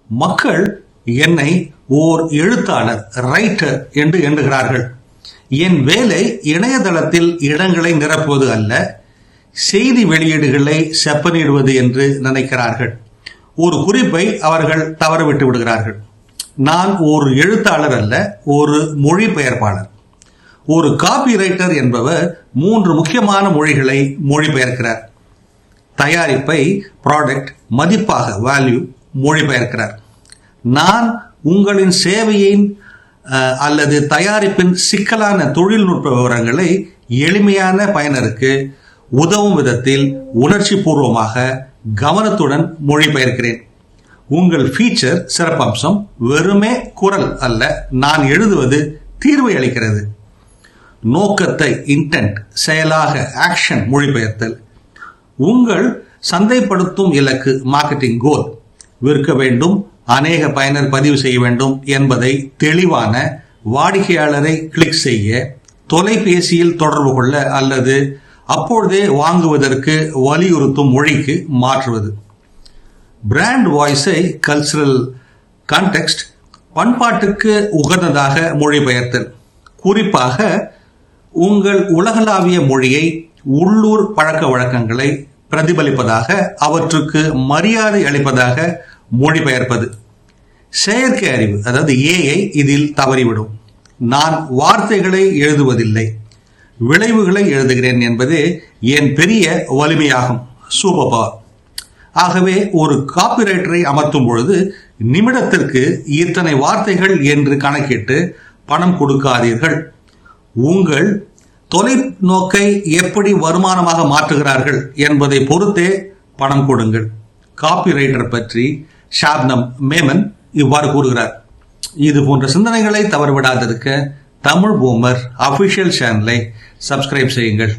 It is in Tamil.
மக்கள் என்னை ஓர் எழுத்தாளர், ரைட்டர் என்று எண்ணுகிறார்கள். என் வேலை இணையதளத்தில் இடங்களை நிரப்புவது அல்ல, செய்தி வெளியீடுகளை செப்பனிடுவது என்று நினைக்கிறார்கள். ஒரு குறிப்பை அவர்கள் தவறவிட்டு விடுகிறார்கள். நான் ஒரு எழுத்தாளர் அல்ல, ஒரு மொழிபெயர்ப்பாளர். ஒரு காப்பி ரைட்டர் என்பவர் 3 முக்கியமான மொழிகளை மொழிபெயர்க்கிறார். தயாரிப்பை, ப்ராடக்ட், மதிப்பாக, வேல்யூ மொழிபெயர்க்கிறார். நான் உங்களின் சேவையின் அல்லது தயாரிப்பின் சிக்கலான தொழில்நுட்ப விவரங்களை எளிமையான பயனருக்கு உதவும் விதத்தில் உணர்ச்சி பூர்வமாக கவனத்துடன் மொழிபெயர்க்கிறேன். உங்கள் ஃபீச்சர், சிறப்பம்சம் வெறுமே குரல் அல்ல, நான் எழுதுவது தீர்வை அளிக்கிறது. நோக்கத்தை, இன்டென்ட், செயலாக, ஆக்ஷன் மொழிபெயர்த்தல். உங்கள் சந்தைப்படுத்தும் இலக்கு, மார்க்கெட்டிங் கோல், விற்க வேண்டும், அநேக பயனர் பதிவு செய்ய வேண்டும் என்பதை தெளிவான, வாடிக்கையாளரை கிளிக் செய்ய, தொலைபேசியில் தொடர்பு கொள்ள அல்லது அப்பொழுதே வாங்குவதற்கு வலியுறுத்தும் மொழிக்கு மாற்றுவது. பிராண்ட் வாய்ஸை, கல்ச்சரல் கான்டெக்ஸ்ட், பண்பாட்டுக்கு உகந்ததாக மொழிபெயர்த்தல். குறிப்பாக உங்கள் உலகளாவிய மொழியை உள்ளூர் பழக்க வழக்கங்களை பிரதிபலிப்பதாக, அவற்றுக்கு மரியாதை அளிப்பதாக மொழிபெயர்ப்பது. செயற்கை அறிவு, அதாவது ஏஐ இதில் தவறிவிடும். நான் வார்த்தைகளை எழுதுவதில்லை, விளைவுகளை எழுதுகிறேன் என்பதே என் பெரிய வலிமையாகும், சூப்பர் பவர். ஆகவே ஒரு காப்பிரைட்டரை அமர்த்தும் பொழுது நிமிடத்திற்கு இத்தனை வார்த்தைகள் என்று கணக்கிட்டு பணம் கொடுக்காதீர்கள். உங்கள் தொலைநோக்கை எப்படி வருமானமாக மாற்றுகிறார்கள் என்பதை பொறுத்தே பணம் கொடுங்கள். காப்பிரைட்டர் பற்றி ஷாப்னம் மேமன் இவ்வாறு கூறுகிறார். இது போன்ற சிந்தனைகளை தவறவிடாதிருக்க தமிழ் பூமர் அபிஷியல் சேனலை சப்ஸ்கிரைப் செய்யுங்கள்.